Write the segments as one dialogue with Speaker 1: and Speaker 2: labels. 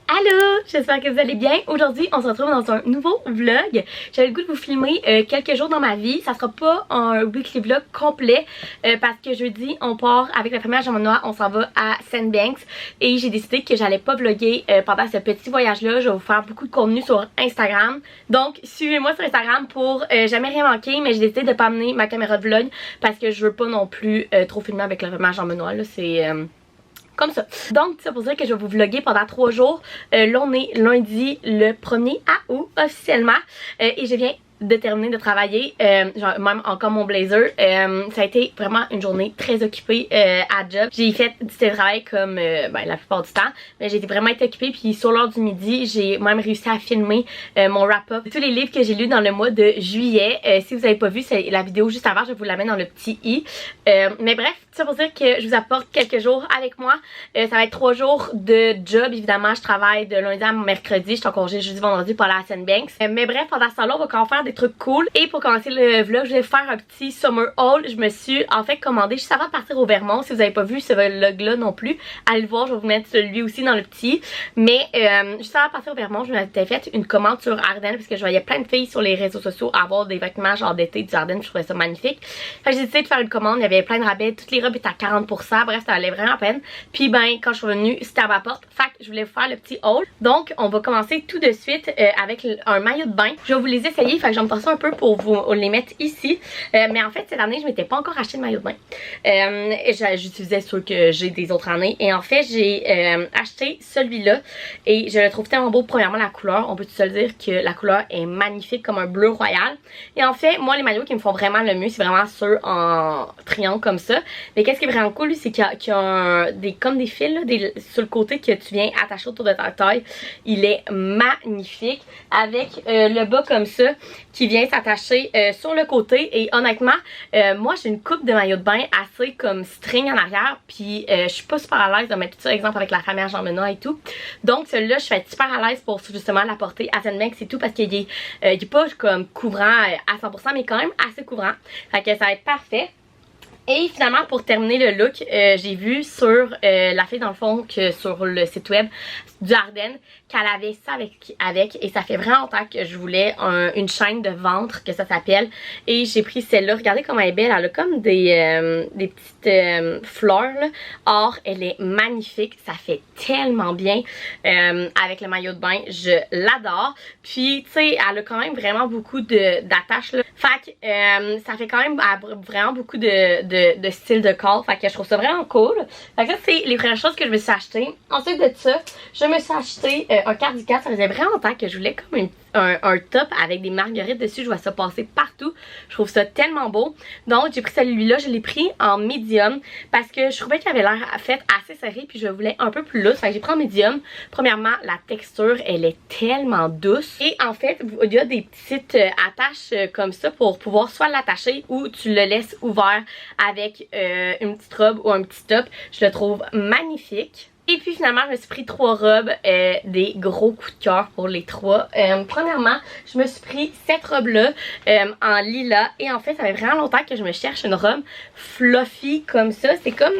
Speaker 1: Allô, j'espère que vous allez bien. Aujourd'hui, on se retrouve dans un nouveau vlog. J'avais le goût de vous filmer quelques jours dans ma vie. Ça sera pas un weekly vlog complet parce que jeudi, on part avec la famille à Jean-Manois. On s'en va à Sandbanks et j'ai décidé que j'allais pas vlogger pendant ce petit voyage-là. Je vais vous faire beaucoup de contenu sur Instagram. Donc, suivez-moi sur Instagram pour jamais rien manquer. Mais j'ai décidé de pas amener ma caméra de vlog parce que je veux pas non plus trop filmer avec la famille à Jean-Manois. C'est... comme ça. Donc, c'est pour dire que je vais vous vlogger pendant 3 jours. Là, on est lundi le 1er août officiellement. Et je viens de terminer de travailler, genre même encore mon blazer. Ça a été vraiment une journée très occupée à job. J'ai fait du télétravail comme la plupart du temps, mais j'ai vraiment été occupée. Puis sur l'heure du midi, j'ai même réussi à filmer mon wrap-up de tous les livres que j'ai lus dans le mois de juillet. Si vous n'avez pas vu, c'est la vidéo juste avant, je vais vous la mettre dans le petit i. Mais bref, ça pour dire que je vous apporte quelques jours avec moi. Ça va être 3 jours de job. Évidemment, je travaille de lundi à mercredi. Je suis en congé jeudi, vendredi pour aller à Sandbanks. Mais bref, pendant ce temps-là, on va quand même faire des trucs cool. Et pour commencer le vlog, je vais faire un petit summer haul. Je me suis en fait commandé juste avant de partir au Vermont. Si vous n'avez pas vu ce vlog-là non plus, allez le voir. Je vais vous mettre celui aussi dans le petit. Mais juste avant de partir au Vermont, je m'étais fait une commande sur Ardennes parce que je voyais plein de filles sur les réseaux sociaux avoir des vêtements genre d'été du Ardennes. Je trouvais ça magnifique. Fait que j'ai décidé de faire une commande. Il y avait plein de rabais. Toutes les robes étaient à 40%. Bref, ça allait vraiment à peine. Puis ben, quand je suis revenue, c'était à ma porte. Fait que je voulais vous faire le petit haul. Donc, on va commencer tout de suite avec un maillot de bain. Je vais vous les essayer. Fait que je vais me passer un peu pour vous les mettre ici. Mais en fait, cette année, je m'étais pas encore acheté de maillot de bain. J'utilisais ceux que j'ai des autres années. Et en fait, j'ai acheté celui-là. Et je le trouve tellement beau. Premièrement, la couleur. On peut se le dire que la couleur est magnifique comme un bleu royal. Et en fait, moi, les maillots qui me font vraiment le mieux, c'est vraiment ceux en triangle comme ça. Mais qu'est-ce qui est vraiment cool, c'est qu'il y a comme des fils là, sur le côté que tu viens attacher autour de ta taille. Il est magnifique. Avec le bas comme ça qui vient s'attacher sur le côté. Et honnêtement, moi j'ai une coupe de maillot de bain assez comme string en arrière. Puis je suis pas super à l'aise de mettre tout ça, exemple avec la famille à Jean-Manois et tout. Donc celui-là, je vais être super à l'aise pour justement la porter à Sandbanks et tout. Parce qu'il est pas comme couvrant à 100%, mais quand même assez couvrant. Fait que ça va être parfait. Et finalement, pour terminer le look, j'ai vu sur la fille dans le fond que sur le site web du Ardennes qu'elle avait ça avec et ça fait vraiment longtemps que je voulais une chaîne de ventre que ça s'appelle et j'ai pris celle-là. Regardez comment elle est belle, elle a comme des petites fleurs là. Or, elle est magnifique, ça fait tellement bien avec le maillot de bain, je l'adore. Puis tu sais, elle a quand même vraiment beaucoup d'attaches là. Fait que ça fait quand même vraiment beaucoup de style de corps. Fait que je trouve ça vraiment cool. Fait que ça, c'est les premières choses que je me suis acheté. Ensuite de ça, je me suis acheté un cardigan. Ça faisait vraiment longtemps que je voulais comme un top avec des marguerites dessus. Je vois ça passer partout. Je trouve ça tellement beau. Donc j'ai pris celui-là. Je l'ai pris en medium parce que je trouvais qu'il avait l'air fait assez serré. Puis je voulais un peu plus lousse. Fait que j'ai pris en medium. Premièrement, la texture, elle est tellement douce. Et en fait, il y a des petites attaches comme ça pour pouvoir soit l'attacher ou tu le laisses ouvert avec une petite robe ou un petit top. Je le trouve magnifique. Et puis finalement, je me suis pris 3 robes, des gros coups de cœur pour les 3. Premièrement, je me suis pris cette robe-là en lilas. Et en fait, ça fait vraiment longtemps que je me cherche une robe fluffy comme ça. C'est comme...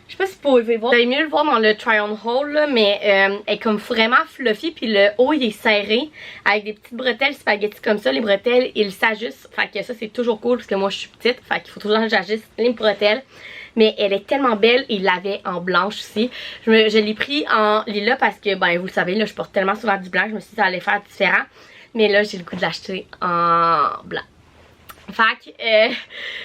Speaker 1: Je sais pas si vous pouvez voir, vous allez mieux le voir dans le try-on haul là, mais elle est comme vraiment fluffy. Puis le haut il est serré avec des petites bretelles spaghetti comme ça. Les bretelles, ils s'ajustent. Fait que ça c'est toujours cool parce que moi je suis petite. Fait qu'il faut toujours que j'ajuste les bretelles. Mais elle est tellement belle, il l'avait en blanche aussi. Je l'ai pris en lilas parce que, ben vous le savez, là je porte tellement souvent du blanc. Je me suis dit que ça allait faire différent. Mais là j'ai le goût de l'acheter en blanc. Fait que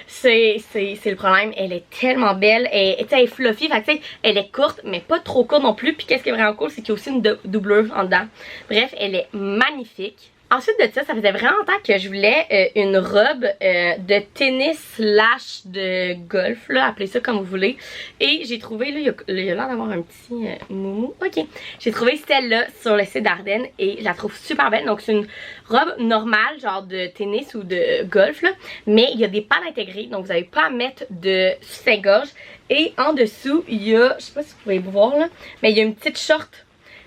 Speaker 1: c'est le problème, elle est tellement belle, elle est fluffy, fait que elle est courte mais pas trop courte non plus. Puis qu'est-ce qui est vraiment cool, c'est qu'il y a aussi une doublure en dedans. Bref, elle est magnifique. Ensuite de ça faisait vraiment longtemps que je voulais une robe de tennis slash de golf, là, appelez ça comme vous voulez. Et j'ai trouvé, là, il y a l'air d'avoir un petit moumou. Ok, j'ai trouvé celle-là sur le site d'Ardennes et je la trouve super belle. Donc c'est une robe normale, genre de tennis ou de golf, là, mais il y a des pales intégrées, donc vous n'avez pas à mettre de soutien-gorge. Et en dessous, il y a, je sais pas si vous pouvez voir là, mais il y a une petite short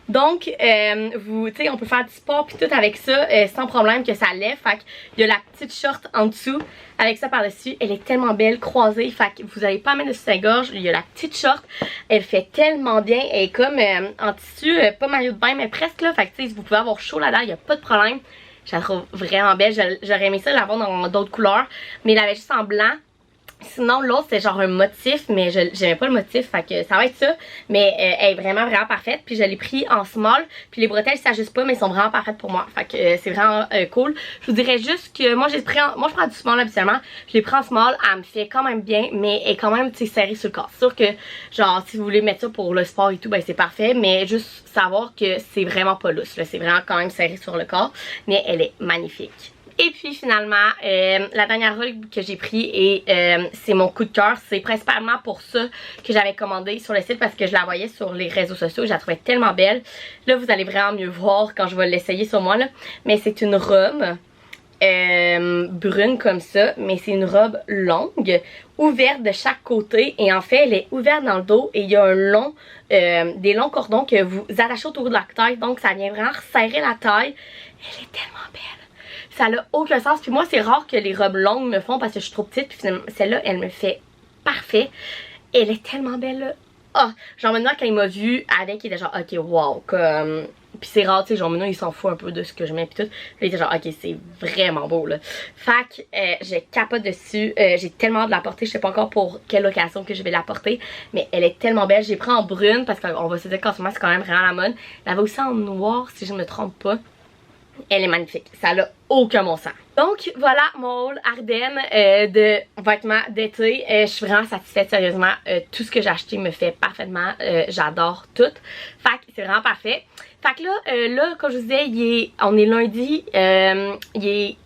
Speaker 1: Donc, tu sais, on peut faire du sport puis tout avec ça sans problème que ça lève. Fait qu'il y a la petite short en dessous avec ça par-dessus. Elle est tellement belle, croisée. Fait que vous n'allez pas mettre de soutien-gorge. Il y a la petite short. Elle fait tellement bien. Elle est comme en tissu, pas maillot de bain, mais presque là. Fait que tu sais, vous pouvez avoir chaud là-dedans, il n'y a pas de problème. Je la trouve vraiment belle. J'aurais aimé ça l'avoir dans d'autres couleurs. Mais elle avait juste en blanc. Sinon l'autre c'était genre un motif, mais j'aimais pas le motif, fait que ça va être ça. Mais elle est vraiment parfaite. Puis je l'ai pris en small. Puis les bretelles s'ajustent pas, mais elles sont vraiment parfaites pour moi. Fait que c'est vraiment cool. Je vous dirais juste que moi j'ai pris moi je prends du small habituellement. Je l'ai pris en small, elle me fait quand même bien, mais elle est quand même tu sais serrée sur le corps. C'est sûr que genre si vous voulez mettre ça pour le sport et tout, ben c'est parfait. Mais juste savoir que c'est vraiment pas lousse. C'est vraiment quand même serré sur le corps. Mais elle est magnifique. Et puis finalement, la dernière robe que j'ai pris et c'est mon coup de cœur. C'est principalement pour ça que j'avais commandé sur le site parce que je la voyais sur les réseaux sociaux. Je la trouvais tellement belle. Là, vous allez vraiment mieux voir quand je vais l'essayer sur moi. Là. Mais c'est une robe brune comme ça. Mais c'est une robe longue, ouverte de chaque côté. Et en fait, elle est ouverte dans le dos et il y a un long, des longs cordons que vous attachez autour de la taille. Donc ça vient vraiment resserrer la taille. Elle est tellement belle. Ça n'a aucun sens. Puis moi, c'est rare que les robes longues me font parce que je suis trop petite. Puis celle-là, elle me fait parfait. Elle est tellement belle, là. Ah! Genre maintenant, quand il m'a vu avec, il était genre, ok, wow. Comme... Puis c'est rare, tu sais, genre maintenant, il s'en fout un peu de ce que je mets. Puis tout. Puis il était genre, ok, c'est vraiment beau, là. Fait que je capote dessus. J'ai tellement hâte de la porter. Je sais pas encore pour quelle occasion que je vais la porter. Mais elle est tellement belle. J'ai pris en brune parce qu'on va se dire qu'en ce moment, c'est quand même vraiment la mode. Elle avait aussi en noir, si je ne me trompe pas. Elle est magnifique. Ça n'a aucun bon sens. Donc voilà mon haul Ardennes de vêtements d'été. Je suis vraiment satisfaite, sérieusement. Tout ce que j'ai acheté me fait parfaitement. J'adore tout. Fait que c'est vraiment parfait. Fait que là, comme je vous disais, on est lundi. Il est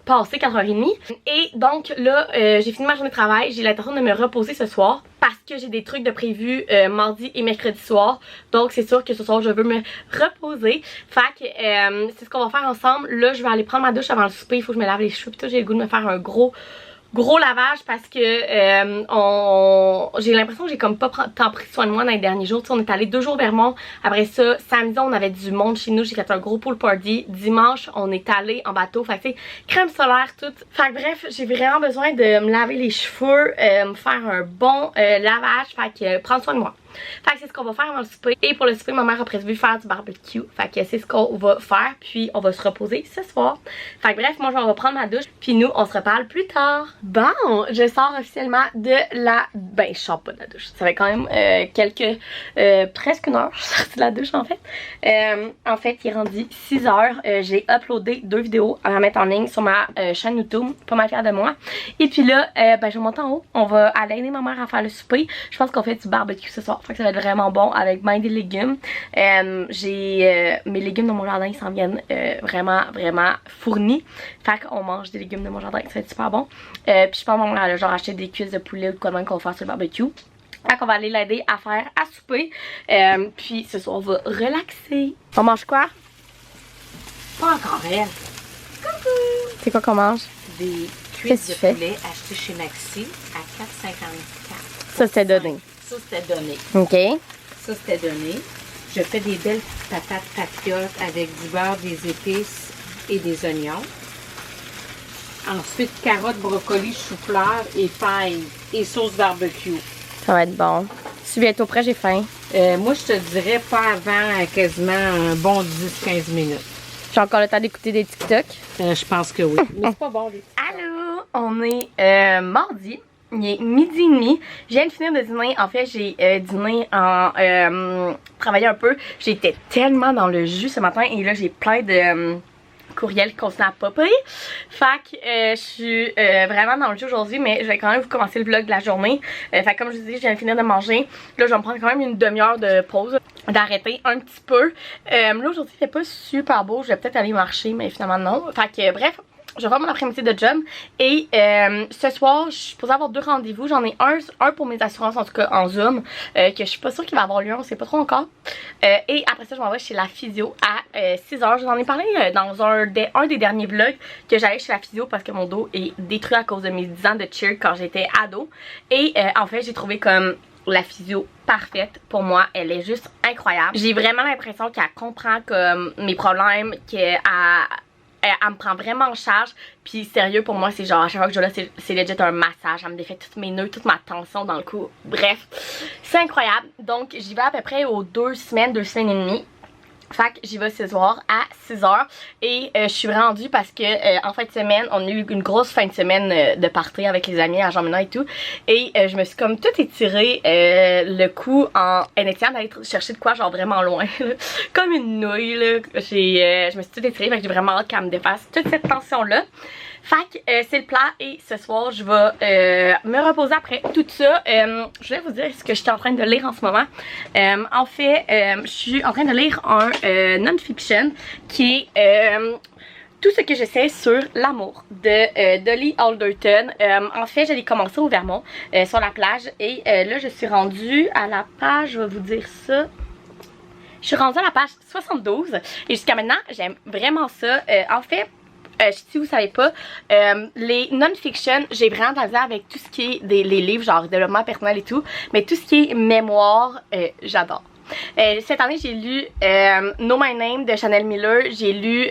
Speaker 1: passé 4h30. Et donc là, j'ai fini ma journée de travail. J'ai l'intention de me reposer ce soir. Parce que j'ai des trucs de prévu mardi et mercredi soir. Donc c'est sûr que ce soir je veux me reposer. Fait que c'est ce qu'on va faire ensemble. Là je vais aller prendre ma douche avant le souper. Il faut que je me lave les cheveux. Puis tout, j'ai le goût de me faire un gros lavage parce que j'ai l'impression que j'ai comme pas tant pris soin de moi dans les derniers jours. Tu sais, on est allé 2 jours Vermont. Après ça, samedi on avait du monde chez nous. J'ai fait un gros pool party. Dimanche on est allé en bateau. Fait que tu sais, crème solaire, tout. Fait que bref, j'ai vraiment besoin de me laver les cheveux, me faire un bon lavage. Fait que prendre soin de moi. Fait que c'est ce qu'on va faire avant le souper. Et pour le souper, ma mère a prévu faire du barbecue. Fait que c'est ce qu'on va faire. Puis on va se reposer ce soir. Fait que bref, moi je vais reprendre ma douche. Puis nous, on se reparle plus tard. Bon, je sors officiellement de la... Ben, je sors pas de la douche. Ça fait quand même presque une heure. Je suis sortie de la douche en fait. En fait, il est rendu 6h. J'ai uploadé 2 vidéos à mettre en ligne sur ma chaîne YouTube. Pas mal fière de moi. Et puis là, ben, je monte en haut. On va aller aider ma mère à faire le souper. Je pense qu'on fait du barbecue ce soir. Fait que ça va être vraiment bon avec bien des légumes. J'ai mes légumes dans mon jardin, ils s'en viennent vraiment fournis. Fait qu'on mange des légumes de mon jardin, ça va être super bon. Puis je pense qu'on va genre acheter des cuisses de poulet ou quoi de même qu'on va faire sur le barbecue. Fait qu'on va aller l'aider à faire à souper. Puis ce soir on va relaxer. On mange quoi?
Speaker 2: Pas encore elle.
Speaker 1: Coucou! C'est quoi qu'on mange?
Speaker 2: Des cuisses de poulet achetées chez Maxi à 4,54.
Speaker 1: Ça c'était donné.
Speaker 2: Ça, c'était donné.
Speaker 1: OK.
Speaker 2: Ça, c'était donné. Je fais des belles patates patriotes avec du beurre, des épices et des oignons. Ensuite, carottes, brocolis, chou-fleur et paille et sauce barbecue.
Speaker 1: Ça va être bon. Je suis bientôt prêt, j'ai faim.
Speaker 2: Moi, je te dirais pas avant quasiment un bon 10-15 minutes.
Speaker 1: J'ai encore le temps d'écouter des TikTok.
Speaker 2: Je pense que oui. Mais c'est pas bon, les TikTok.
Speaker 1: Allô! On est mardi. Il est 12h30. Je viens de finir de dîner. En fait, j'ai dîné en travaillant un peu. J'étais tellement dans le jus ce matin et là, j'ai plein de courriels qui continuent à popper. Fait que je suis vraiment dans le jus aujourd'hui, mais je vais quand même vous commencer le vlog de la journée. Fait que comme je vous dis, je viens de finir de manger. Là, je vais me prendre quand même une demi-heure de pause, d'arrêter un petit peu. Là, aujourd'hui, il fait pas super beau. Je vais peut-être aller marcher, mais finalement, non. Fait que bref. Je vais faire mon après-midi de job et ce soir, je suis supposée avoir 2 rendez-vous. J'en ai un pour mes assurances, en tout cas en Zoom, que je suis pas sûre qu'il va avoir lieu, on sait pas trop encore. Et après ça, je m'en vais chez la physio à 6h. Je vous en ai parlé dans un des derniers vlogs que j'allais chez la physio parce que mon dos est détruit à cause de mes 10 ans de cheer quand j'étais ado. Et en fait, j'ai trouvé comme la physio parfaite pour moi. Elle est juste incroyable. J'ai vraiment l'impression qu'elle comprend comme mes problèmes, qu'elle me prend vraiment en charge. Puis sérieux, pour moi, c'est genre à chaque fois que je vais là, c'est legit un massage. Elle me défait toutes mes nœuds, toute ma tension dans le cou. Bref, c'est incroyable. Donc j'y vais à peu près aux 2 semaines et demie. Fait que j'y vais ce soir à 6h et je suis rendue parce que en fin de semaine, on a eu une grosse fin de semaine de party avec les amis à Jean-Ménard et tout. Et je me suis comme tout étiré le cou en essayant d'aller chercher de quoi genre vraiment loin. Comme une nouille là. Je me suis tout étirée, fait que j'ai vraiment hâte qu'elle me défasse toute cette tension là. Fait que c'est le plat et ce soir je vais me reposer après tout ça. Je vais vous dire ce que je suis en train de lire en ce moment. En fait, je suis en train de lire un non-fiction qui est tout ce que je sais sur l'amour de Dolly Alderton. En fait, je l'ai commencé au Vermont sur la plage et là je suis rendue à la page, je vais vous dire ça. Je suis rendue à la page 72 et jusqu'à maintenant j'aime vraiment ça. En fait, si vous savez pas, les non-fiction, j'ai vraiment de la misère avec tout ce qui est les livres genre développement personnel et tout, mais tout ce qui est mémoire, j'adore. Cette année j'ai lu Know My Name de Chanel Miller, j'ai lu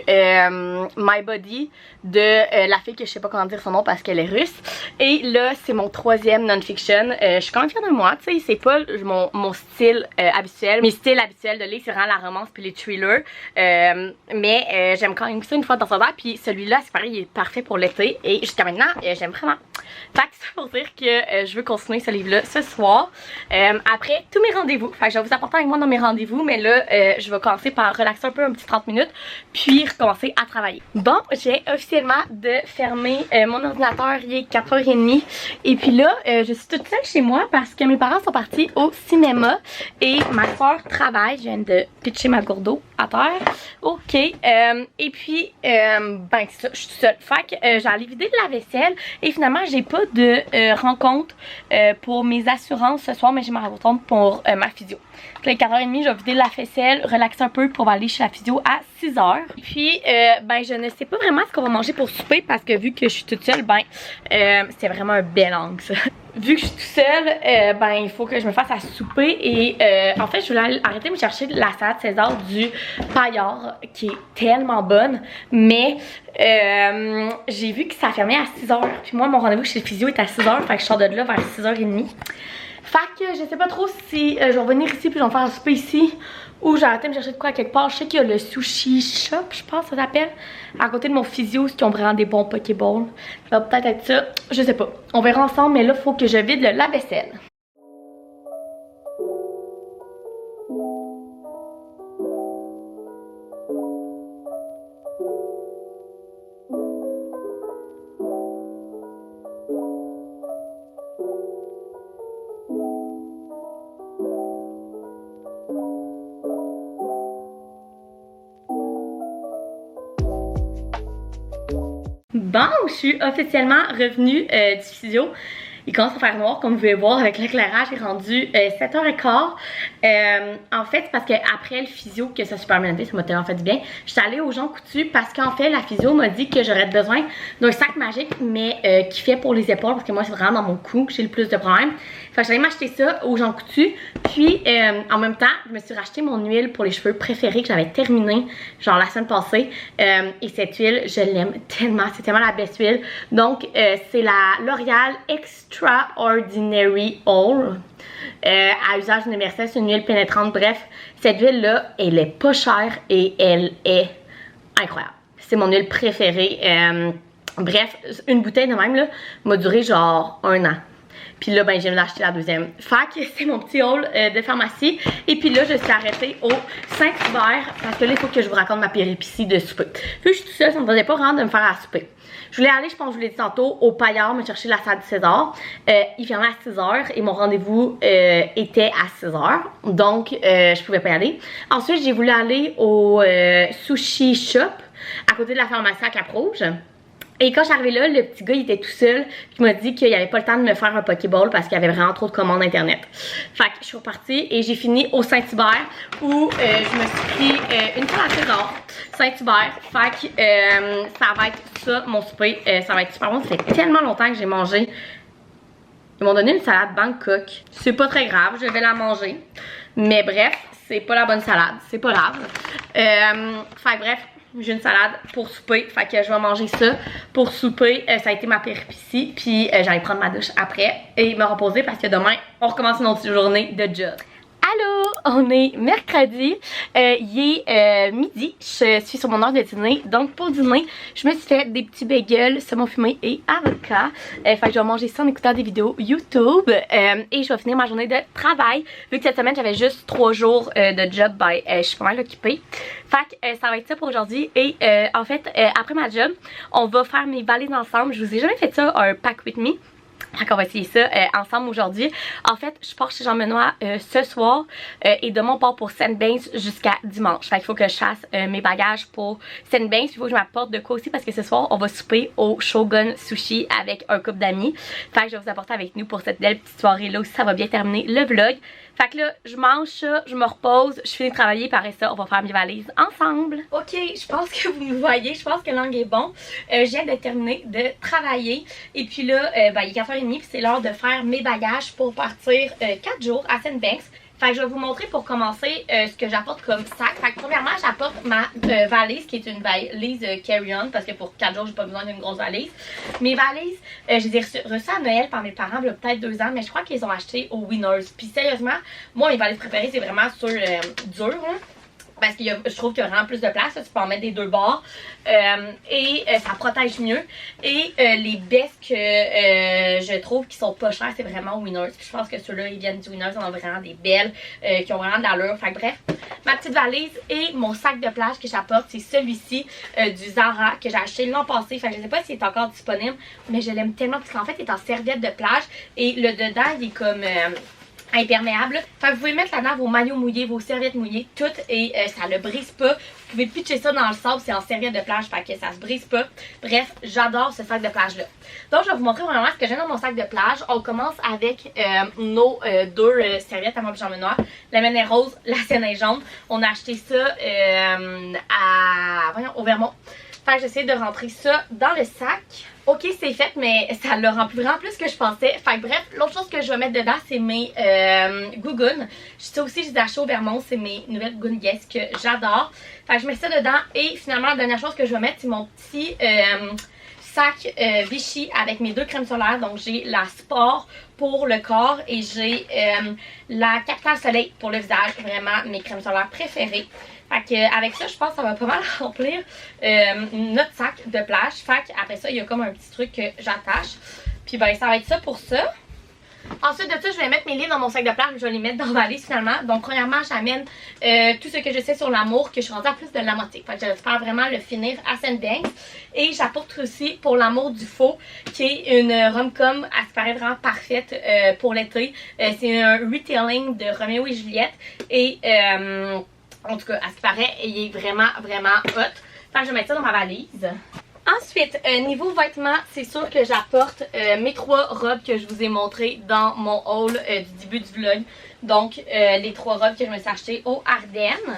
Speaker 1: My Body de la fille que je sais pas comment dire son nom parce qu'elle est russe, et là c'est mon 3e non-fiction. Je suis quand même fière de moi, tu sais, c'est pas mon style habituel. Mes styles habituels de livre c'est vraiment la romance puis les thrillers, mais j'aime quand même ça une fois dans son temps, puis celui-là c'est pareil, il est parfait pour l'été et jusqu'à maintenant j'aime vraiment. Fait que c'est pour dire que je veux continuer ce livre-là ce soir. Après tous mes rendez-vous, fait que je vais vous apporter avec moi dans mes rendez-vous, mais là je vais commencer par relaxer un peu un petit 30 minutes puis recommencer à travailler. Bon, j'ai officiellement de fermer mon ordinateur, il est 4h30 et puis là je suis toute seule chez moi parce que mes parents sont partis au cinéma et ma soeur travaille. Je viens de pitcher ma gourde d'eau à terre. Ok, et puis ben c'est ça, je suis toute seule. Fait que j'allais vider de la vaisselle et finalement j'ai pas de rencontre pour mes assurances ce soir, mais j'ai ma rencontre pour ma physio. Puis à 4h30 je vais vider la vaisselle, relaxer un peu pour aller chez la physio à 6h. Puis ben je ne sais pas vraiment ce qu'on va manger pour souper parce que vu que je suis toute seule, ben c'est vraiment un bel angle ça. Vu que je suis toute seule, ben il faut que je me fasse à souper et en fait je voulais arrêter de me chercher de la salade César du Paillard qui est tellement bonne, mais j'ai vu que ça fermait à 6h. Puis moi mon rendez-vous chez le physio est à 6h, fait que je sors de là vers 6h30. Fait que je sais pas trop si je vais revenir ici puis je vais me faire un souper ici ou j'ai arrêté de me chercher de quoi quelque part. Je sais qu'il y a le sushi shop, je pense ça s'appelle, à côté de mon physio, qui ont vraiment des bons pokéballs. Ça va peut-être être ça, je sais pas. On verra ensemble, mais là il faut que je vide le lave-vaisselle. Bon, je suis officiellement revenue du physio. Il commence à faire noir comme vous pouvez voir avec l'éclairage, est rendu 7h15. En fait, c'est parce qu'après le physio, que ça a super bien été, ça m'a tellement fait du bien. Je suis allée aux Jean Coutu parce qu'en fait, la physio m'a dit que j'aurais besoin d'un sac magique, mais qui fait pour les épaules, parce que moi, c'est vraiment dans mon cou que j'ai le plus de problèmes. Fait que j'allais m'acheter ça aux Jean Coutu. Puis, en même temps, je me suis racheté mon huile pour les cheveux préférée que j'avais terminée, genre la semaine passée. Et cette huile, je l'aime tellement. C'est tellement la best huile. Donc, c'est la L'Oréal Extraordinary Oil. À usage universel, c'est une huile pénétrante. Bref, cette huile-là, elle est pas chère et elle est incroyable. C'est mon huile préférée. Bref, une bouteille de même là m'a duré genre 1 an. Puis là, ben, je viens d'acheter la deuxième. Fait que c'est mon petit haul de pharmacie. Et puis là, je suis arrêtée au Saint-Hubert parce que là, il faut que je vous raconte ma péripétie de souper. Vu que je suis toute seule, ça me tentait pas vraiment de me faire à souper. Je voulais aller, je pense que je vous l'ai dit tantôt, au Paillard, me chercher la salade César. Il fermait à 6h et mon rendez-vous était à 6h. Donc, je pouvais pas y aller. Ensuite, j'ai voulu aller au Sushi Shop à côté de la pharmacie à Cap-Rouge. Et quand je suis arrivée là, le petit gars il était tout seul. Puis il m'a dit qu'il avait pas le temps de me faire un Pokéball parce qu'il y avait vraiment trop de commandes internet. Fait que je suis repartie et j'ai fini au Saint-Hubert où je me suis pris une salade César Saint-Hubert. Fait que ça va être ça mon souper. Ça va être super bon. Ça fait tellement longtemps que j'ai mangé Ils m'ont donné une salade Bangkok. C'est pas très grave, je vais la manger. Mais bref, c'est pas la bonne salade. C'est pas grave. Fait bref, j'ai une salade pour souper. Fait que je vais manger ça pour souper. Ça a été ma péripétie. Puis j'allais prendre ma douche après et me reposer parce que demain, on recommence une autre journée de job. Allô, on est mercredi, il est midi, je suis sur mon heure de dîner, donc pour dîner, je me suis fait des petits bagels, saumon fumé et avocat, fait que je vais manger ça en écoutant des vidéos YouTube et je vais finir ma journée de travail, vu que cette semaine j'avais juste 3 jours de job, ben je suis pas mal occupée, fait que ça va être ça pour aujourd'hui et en fait après ma job, on va faire mes valises ensemble, je vous ai jamais fait ça, un pack with me. Fait qu'on va essayer ça ensemble aujourd'hui. En fait, je pars chez Jean-Benoît ce soir et demain on part pour Sandbanks jusqu'à dimanche. Fait qu'il faut que je fasse mes bagages pour Sandbanks. Il faut que je m'apporte de quoi aussi parce que ce soir on va souper au Shogun Sushi avec un couple d'amis. Fait que je vais vous apporter avec nous pour cette belle petite soirée là aussi. Ça va bien terminer le vlog. Fait que là, je mange ça, je me repose, je finis de travailler, par ça, on va faire mes valises ensemble. Ok, je pense que vous me voyez, je pense que l'angle est bon. Je viens de terminer de travailler. Et puis là, ben, il est 4h30 puis c'est l'heure de faire mes bagages pour partir 4 jours à Sandbanks. Fait que je vais vous montrer pour commencer ce que j'apporte comme sac. Fait que premièrement, j'apporte ma valise qui est une valise carry-on parce que pour 4 jours, j'ai pas besoin d'une grosse valise. Mes valises, je les ai reçues à Noël par mes parents, il y a peut-être 2 ans, mais je crois qu'ils les ont achetées au Winners. Puis sérieusement, moi, mes valises préférées, c'est vraiment sur dur, hein. Parce que je trouve qu'il y a vraiment plus de place, là, tu peux en mettre des 2 bords et ça protège mieux. Et les baisses que je trouve qui sont pas chères, c'est vraiment Winners. Puis je pense que ceux-là, ils viennent du Winners, on a vraiment des belles qui ont vraiment de l'allure. Fait que bref, ma petite valise et mon sac de plage que j'apporte, c'est celui-ci du Zara que j'ai acheté l'an passé. Fait que je sais pas s'il est encore disponible, mais je l'aime tellement parce qu'en fait, il est en serviette de plage et le dedans, il est comme imperméable. Fait que vous pouvez mettre là-dedans vos maillots mouillés, vos serviettes mouillées, toutes et ça le brise pas. Vous pouvez pitcher ça dans le sable, c'est en serviette de plage, fait que ça se brise pas. Bref, j'adore ce sac de plage là. Donc je vais vous montrer vraiment ce que j'ai dans mon sac de plage. On commence avec nos 2 serviettes à moi et Jean-Benoît. La mienne est rose, la sienne est jaune. On a acheté ça au Vermont. Fait que j'essaie de rentrer ça dans le sac. Ok, c'est fait, mais ça l'a rempli vraiment plus que je pensais. Fait que bref, l'autre chose que je vais mettre dedans, c'est mes gougounes. Ça aussi, je les ai achetés au Vermont. C'est mes nouvelles gougounes Guess que j'adore. Fait que je mets ça dedans. Et finalement, la dernière chose que je vais mettre, c'est mon petit sac Vichy avec mes 2 crèmes solaires. Donc, j'ai la Sport pour le corps et j'ai la Capital Soleil pour le visage. Vraiment, mes crèmes solaires préférées. Fait que avec ça, je pense que ça va pas mal remplir notre sac de plage. Fait qu'après ça, il y a comme un petit truc que j'attache. Puis ben, ça va être ça pour ça. Ensuite de ça, je vais mettre mes livres dans mon sac de plage. Je vais les mettre dans la valise finalement. Donc premièrement, j'amène tout ce que je sais sur l'amour, que je suis rendue à plus de la moitié. Fait que j'espère vraiment le finir à Sandbanks. Et j'apporte aussi Pour l'amour du faux, qui est une rom-com, elle se paraît vraiment parfaite pour l'été. C'est un retelling de Roméo et Juliette. Et en tout cas, à ce qui paraît, il est vraiment, vraiment hot. Fait que je vais mettre ça dans ma valise. Ensuite, niveau vêtements, c'est sûr que j'apporte mes 3 robes que je vous ai montrées dans mon haul du début du vlog. Donc, les 3 robes que je me suis achetées aux Ardennes.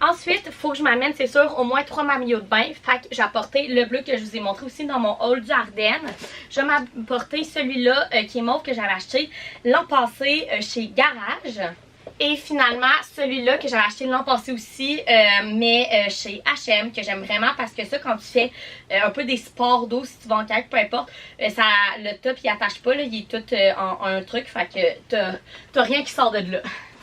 Speaker 1: Ensuite, il faut que je m'amène, c'est sûr, au moins 3 maillots de bain. Fait que j'ai apporté le bleu que je vous ai montré aussi dans mon haul du Ardennes. Je vais m'apporter celui-là qui est mauve que j'avais acheté l'an passé chez Garage. Et finalement, celui-là que j'avais acheté l'an passé aussi, mais chez H&M, que j'aime vraiment parce que ça, quand tu fais un peu des sports d'eau, si tu vas en kayak, peu importe, le top il attache pas, là, il est tout en un truc, fait que t'as rien qui sort de là.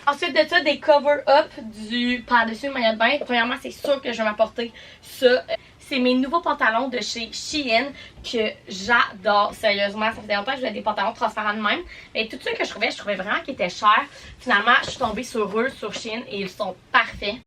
Speaker 1: Ensuite de ça, des cover-up du par-dessus le maillot de bain. Premièrement, c'est sûr que je vais m'apporter ça. C'est mes nouveaux pantalons de chez Shein que j'adore. Sérieusement, ça faisait longtemps que je voulais des pantalons transparents de même. Mais tout ce que je trouvais vraiment qu'ils étaient chers. Finalement, je suis tombée sur eux, sur Shein, et ils sont parfaits.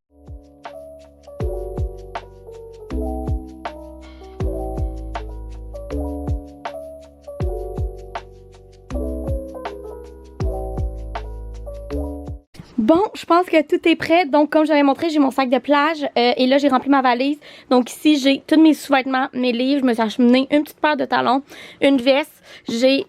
Speaker 1: Bon, je pense que tout est prêt. Donc, comme j'avais montré, j'ai mon sac de plage et là, j'ai rempli ma valise. Donc, ici, j'ai tous mes sous-vêtements, mes livres. Je me suis acheté une petite paire de talons, une veste. J'ai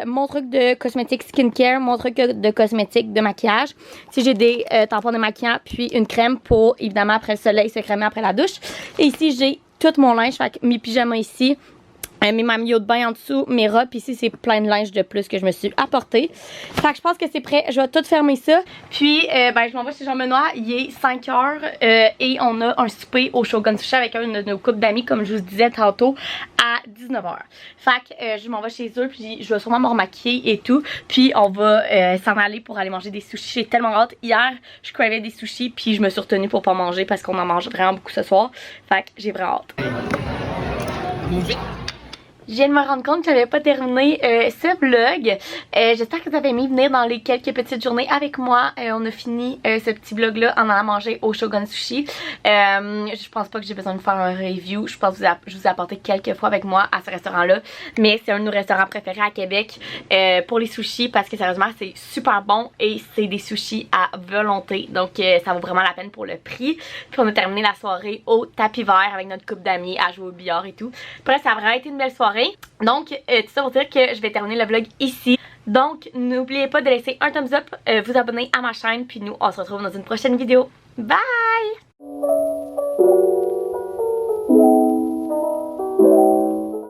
Speaker 1: mon truc de cosmétique skincare, mon truc de cosmétique de maquillage. Ici, j'ai des tampons de maquillant, puis une crème pour, évidemment, après le soleil, se crémer après la douche. Et ici, j'ai tout mon linge, fait que mes pyjamas ici. mes maillots de bain en dessous, mes robes. Puis ici, c'est plein de linge de plus que je me suis apporté. Fait que je pense que c'est prêt. Je vais tout fermer ça. Puis, je m'en vais chez Jean-Benoît. Il est 5 h et on a un souper au Shogun Sushi avec un de nos couples d'amis, comme je vous disais tantôt, à 19 h. Fait que je m'en vais chez eux. Puis, je vais sûrement me remaquiller et tout. Puis, on va s'en aller pour aller manger des sushis. J'ai tellement hâte. Hier, je cravais des sushis. Puis, je me suis retenue pour pas manger parce qu'on en mange vraiment beaucoup ce soir. Fait que j'ai vraiment hâte. Je viens de me rendre compte que j'avais pas terminé ce vlog. J'espère que vous avez aimé venir dans les quelques petites journées avec moi. On a fini ce petit vlog là en allant manger au Shogun Sushi. Je pense pas que j'ai besoin de faire un review. Je pense que je vous ai apporté quelques fois avec moi à ce restaurant là. Mais c'est un de nos restaurants préférés à Québec pour les sushis parce que sérieusement c'est super bon et c'est des sushis à volonté. Donc ça vaut vraiment la peine pour le prix. Puis on a terminé la soirée au tapis vert avec notre couple d'amis à jouer au billard et tout. Bref, ça a vraiment été une belle soirée. Donc, tout ça pour dire que je vais terminer le vlog ici. Donc, n'oubliez pas de laisser un thumbs up, vous abonner à ma chaîne, puis nous, on se retrouve dans une prochaine vidéo. Bye!